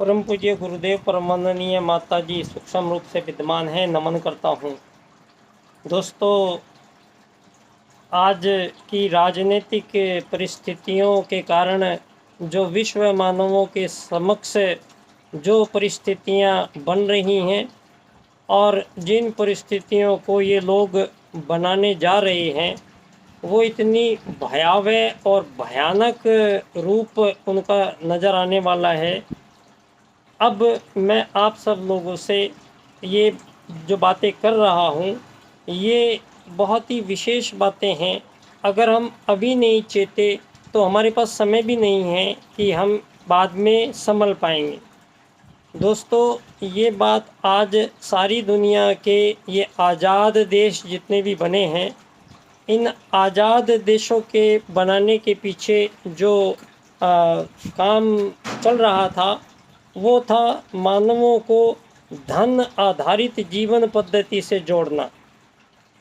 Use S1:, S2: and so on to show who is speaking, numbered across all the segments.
S1: परम पूज्य गुरुदेव परमाननीय माता जी सूक्ष्म रूप से विद्यमान है, नमन करता हूँ। दोस्तों, आज की राजनीतिक परिस्थितियों के कारण जो विश्व मानवों के समक्ष जो परिस्थितियाँ बन रही हैं और जिन परिस्थितियों को ये लोग बनाने जा रहे हैं, वो इतनी भयावह और भयानक रूप उनका नज़र आने वाला है। अब मैं आप सब लोगों से ये जो बातें कर रहा हूँ, ये बहुत ही विशेष बातें हैं। अगर हम अभी नहीं चेते तो हमारे पास समय भी नहीं है कि हम बाद में संभल पाएंगे। दोस्तों, ये बात आज सारी दुनिया के ये आज़ाद देश जितने भी बने हैं, इन आज़ाद देशों के बनाने के पीछे जो काम चल रहा था, वो था मानवों को धन आधारित जीवन पद्धति से जोड़ना।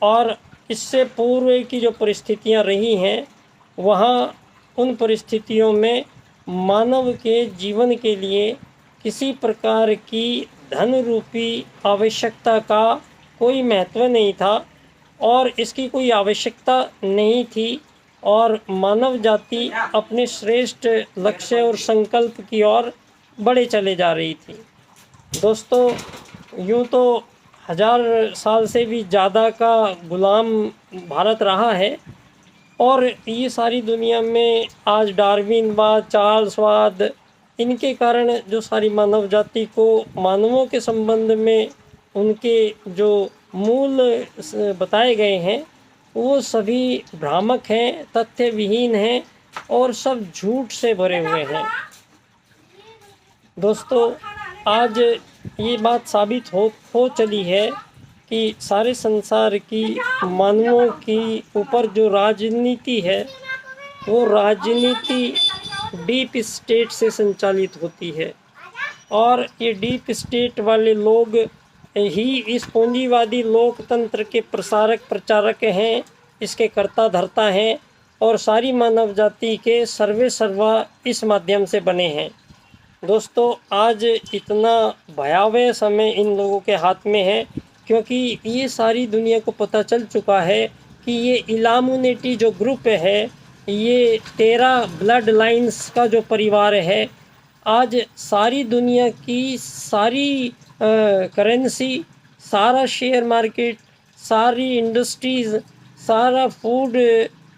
S1: और इससे पूर्व की जो परिस्थितियां रही हैं, वहाँ उन परिस्थितियों में मानव के जीवन के लिए किसी प्रकार की धन रूपी आवश्यकता का कोई महत्व नहीं था और इसकी कोई आवश्यकता नहीं थी, और मानव जाति अपने श्रेष्ठ लक्ष्य और संकल्प की ओर बढ़े चले जा रही थी। दोस्तों, यूँ तो 1000 साल से भी ज़्यादा का गुलाम भारत रहा है, और ये सारी दुनिया में आज डार्विनवाद, चार्ल्सवाद, इनके कारण जो सारी मानव जाति को मानवों के संबंध में उनके जो मूल बताए गए हैं, वो सभी भ्रामक हैं, तथ्य विहीन हैं और सब झूठ से भरे हुए हैं। दोस्तों, आज ये बात साबित हो चली है कि सारे संसार की मानवों की ऊपर जो राजनीति है, वो राजनीति डीप स्टेट से संचालित होती है, और ये डीप स्टेट वाले लोग ही इस पूंजीवादी लोकतंत्र के प्रसारक प्रचारक हैं, इसके कर्ता धर्ता हैं, और सारी मानव जाति के सर्वे सर्वा इस माध्यम से बने हैं। दोस्तों, आज इतना भयावह समय इन लोगों के हाथ में है, क्योंकि ये सारी दुनिया को पता चल चुका है कि ये इल्यूमिनेटी जो ग्रुप है, ये 13 ब्लड लाइन्स का जो परिवार है, आज सारी दुनिया की सारी करेंसी, सारा शेयर मार्केट, सारी इंडस्ट्रीज़, सारा फूड,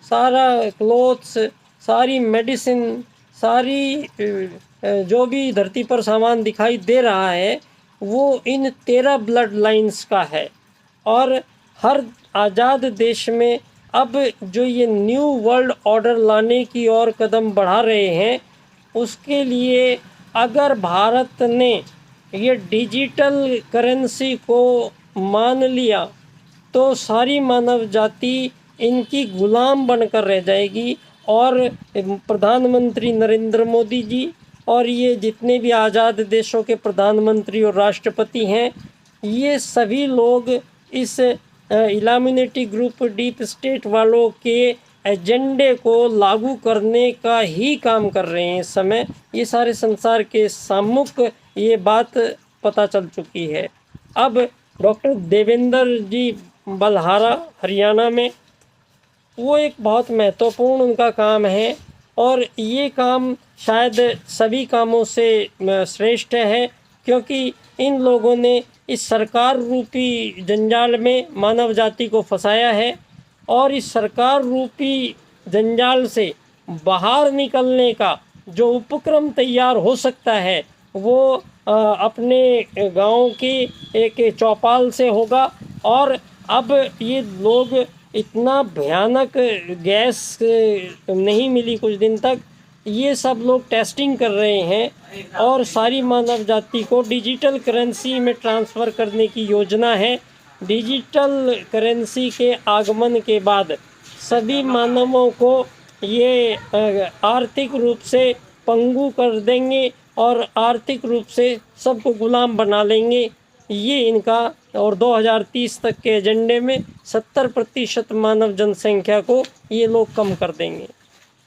S1: सारा क्लोथ्स, सारी मेडिसिन, सारी जो भी धरती पर सामान दिखाई दे रहा है, वो इन 13 ब्लड लाइन्स का है। और हर आज़ाद देश में अब जो ये न्यू वर्ल्ड ऑर्डर लाने की ओर कदम बढ़ा रहे हैं, उसके लिए अगर भारत ने ये डिजिटल करेंसी को मान लिया, तो सारी मानव जाति इनकी गुलाम बनकर रह जाएगी। और प्रधानमंत्री नरेंद्र मोदी जी और ये जितने भी आज़ाद देशों के प्रधानमंत्री और राष्ट्रपति हैं, ये सभी लोग इस इल्यूमिनेटी ग्रुप डीप स्टेट वालों के एजेंडे को लागू करने का ही काम कर रहे हैं। इस समय ये सारे संसार के सम्मुख ये बात पता चल चुकी है। अब डॉक्टर देवेंद्र जी बलहारा हरियाणा में, वो एक बहुत महत्वपूर्ण उनका काम है, और ये काम शायद सभी कामों से श्रेष्ठ है, क्योंकि इन लोगों ने इस सरकार रूपी जंजाल में मानव जाति को फंसाया है, और इस सरकार रूपी जंजाल से बाहर निकलने का जो उपक्रम तैयार हो सकता है, वो अपने गांव की एक चौपाल से होगा। और अब ये लोग इतना भयानक गैस नहीं मिली कुछ दिन तक, ये सब लोग टेस्टिंग कर रहे हैं, और सारी मानव जाति को डिजिटल करेंसी में ट्रांसफ़र करने की योजना है। डिजिटल करेंसी के आगमन के बाद सभी मानवों को ये आर्थिक रूप से पंगु कर देंगे और आर्थिक रूप से सबको गुलाम बना लेंगे। ये इनका, और 2030 तक के एजेंडे में 70% मानव जनसंख्या को ये लोग कम कर देंगे।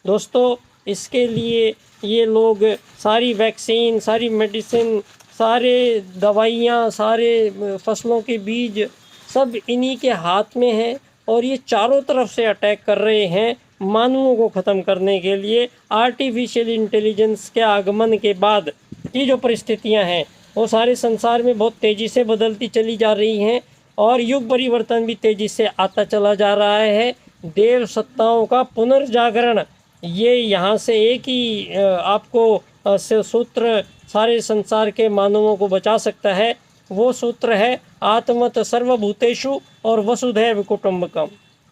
S1: दोस्तों, इसके लिए ये लोग सारी वैक्सीन, सारी मेडिसिन, सारे दवाइयाँ, सारे फसलों के बीज सब इन्हीं के हाथ में है और ये चारों तरफ से अटैक कर रहे हैं मानवों को ख़त्म करने के लिए। आर्टिफिशियल इंटेलिजेंस के आगमन के बाद ये जो परिस्थितियां हैं वो सारे संसार में बहुत तेज़ी से बदलती चली जा रही हैं और युग परिवर्तन भी तेज़ी से आता चला जा रहा है। देव सत्ताओं का पुनर्जागरण, ये यहाँ से एक ही आपको सूत्र सारे संसार के मानवों को बचा सकता है। वो सूत्र है आत्मत सर्वभूतेषु और वसुधैव कुटुंबकम।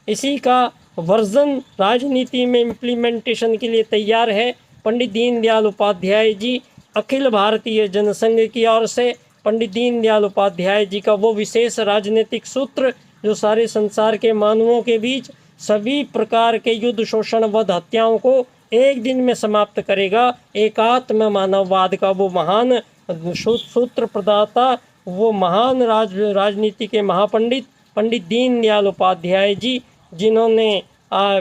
S1: इसी का वर्जन राजनीति में इम्प्लीमेंटेशन के लिए तैयार है। पंडित दीनदयाल उपाध्याय जी अखिल भारतीय जनसंघ की ओर से पंडित दीनदयाल उपाध्याय जी का वो विशेष राजनीतिक सूत्र जो सारे संसार के मानवों के बीच सभी प्रकार के युद्ध, शोषण, वध, हत्याओं को एक दिन में समाप्त करेगा। एकात्म मानववाद का वो महान सूत्र प्रदाता, वो महान राजनीति के महापंडित पंडित दीनदयाल उपाध्याय जी, जिन्होंने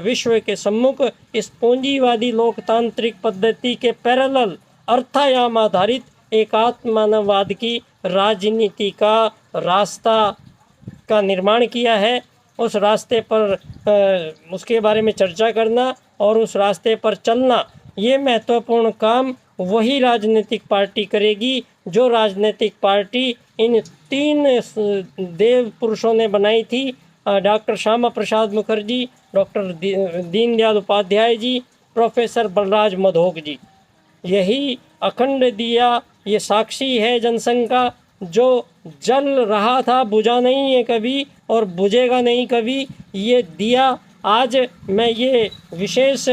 S1: विश्व के सम्मुख इस पूंजीवादी लोकतांत्रिक पद्धति के पैरेलल अर्थायाम आधारित एकात्म मानववाद की राजनीति का रास्ता का निर्माण किया है। उस रास्ते पर उसके बारे में चर्चा करना और उस रास्ते पर चलना, ये महत्वपूर्ण काम वही राजनीतिक पार्टी करेगी जो राजनीतिक पार्टी इन 3 देव पुरुषों ने बनाई थी। Doctor Shyama Prasad Mukherjee, doctor Deendayal Upadhyay ji, professor Balraj Madhok जी। यही अखंड दिया, ये साक्षी है जनसंघ का, जो जल रहा था, बुझा नहीं है कभी और बुझेगा नहीं कभी। ये दिया आज मैं ये विशेष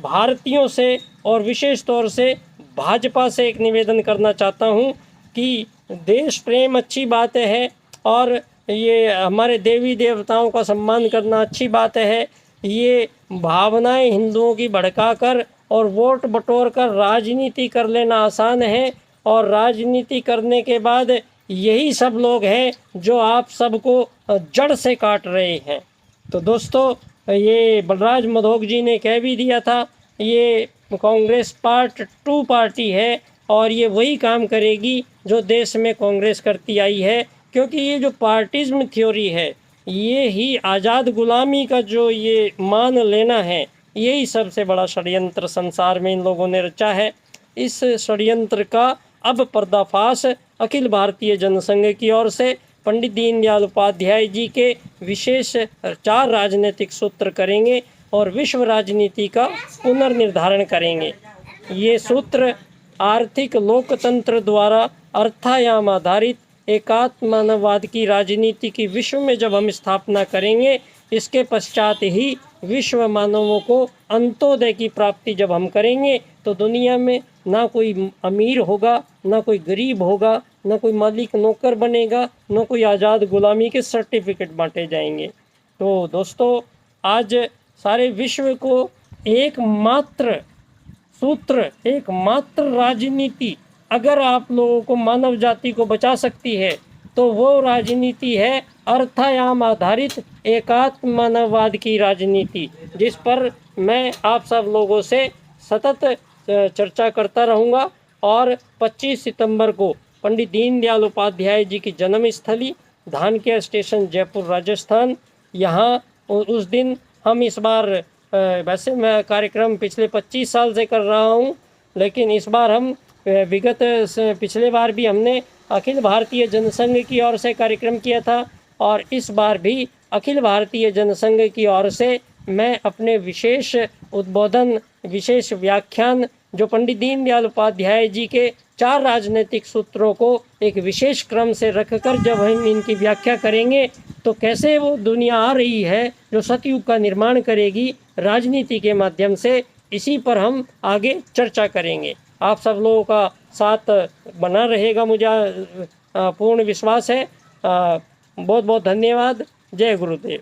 S1: भारतीयों से और विशेष तौर से भाजपा से एक निवेदन करना चाहता हूँ कि देश प्रेम अच्छी बात है और ये हमारे देवी देवताओं का सम्मान करना अच्छी बात है। ये भावनाएं हिंदुओं की भड़काकर और वोट बटोर कर राजनीति कर लेना आसान है और राजनीति करने के बाद यही सब लोग हैं जो आप सबको जड़ से काट रहे हैं। तो दोस्तों, ये बलराज मधोक जी ने कह भी दिया था, ये कांग्रेस पार्ट 2 पार्टी है और ये वही काम करेगी जो देश में कांग्रेस करती आई है, क्योंकि ये जो पार्टिज्म थ्योरी है, ये ही आज़ाद गुलामी का जो ये मान लेना है, यही सबसे बड़ा षड्यंत्र संसार में इन लोगों ने रचा है। इस षड्यंत्र का अब पर्दाफाश अखिल भारतीय जनसंघ की ओर से पंडित दीनदयाल उपाध्याय जी के विशेष 4 राजनीतिक सूत्र करेंगे और विश्व राजनीति का पुनर्निर्धारण करेंगे। ये सूत्र आर्थिक लोकतंत्र द्वारा अर्थायाम आधारित एकात्म मानववाद की राजनीति की विश्व में जब हम स्थापना करेंगे, इसके पश्चात ही विश्व मानवों को अंत्योदय की प्राप्ति जब हम करेंगे, तो दुनिया में ना कोई अमीर होगा, ना कोई गरीब होगा, ना कोई मालिक नौकर बनेगा, ना कोई आज़ाद गुलामी के सर्टिफिकेट बांटे जाएंगे। तो दोस्तों, आज सारे विश्व को एकमात्र सूत्र, एकमात्र राजनीति अगर आप लोगों को, मानव जाति को बचा सकती है, तो वो राजनीति है अर्थायाम आधारित एकात्म मानववाद की राजनीति, जिस पर मैं आप सब लोगों से सतत चर्चा करता रहूँगा। और 25 सितंबर को पंडित दीनदयाल उपाध्याय जी की जन्मस्थली धानक्या स्टेशन, जयपुर, राजस्थान, यहाँ उस दिन हम इस बार, वैसे मैं कार्यक्रम पिछले 25 साल से कर रहा हूँ, लेकिन इस बार हम पिछले बार भी हमने अखिल भारतीय जनसंघ की ओर से कार्यक्रम किया था और इस बार भी अखिल भारतीय जनसंघ की ओर से मैं अपने विशेष उद्बोधन, विशेष व्याख्यान, जो पंडित दीनदयाल उपाध्याय जी के 4 राजनीतिक सूत्रों को एक विशेष क्रम से रखकर जब हम इनकी व्याख्या करेंगे, तो कैसे वो दुनिया आ रही है जो सतयुग का निर्माण करेगी राजनीति के माध्यम से, इसी पर हम आगे चर्चा करेंगे। आप सब लोगों का साथ बना रहेगा, मुझे पूर्ण विश्वास है। बहुत बहुत धन्यवाद। जय गुरुदेव।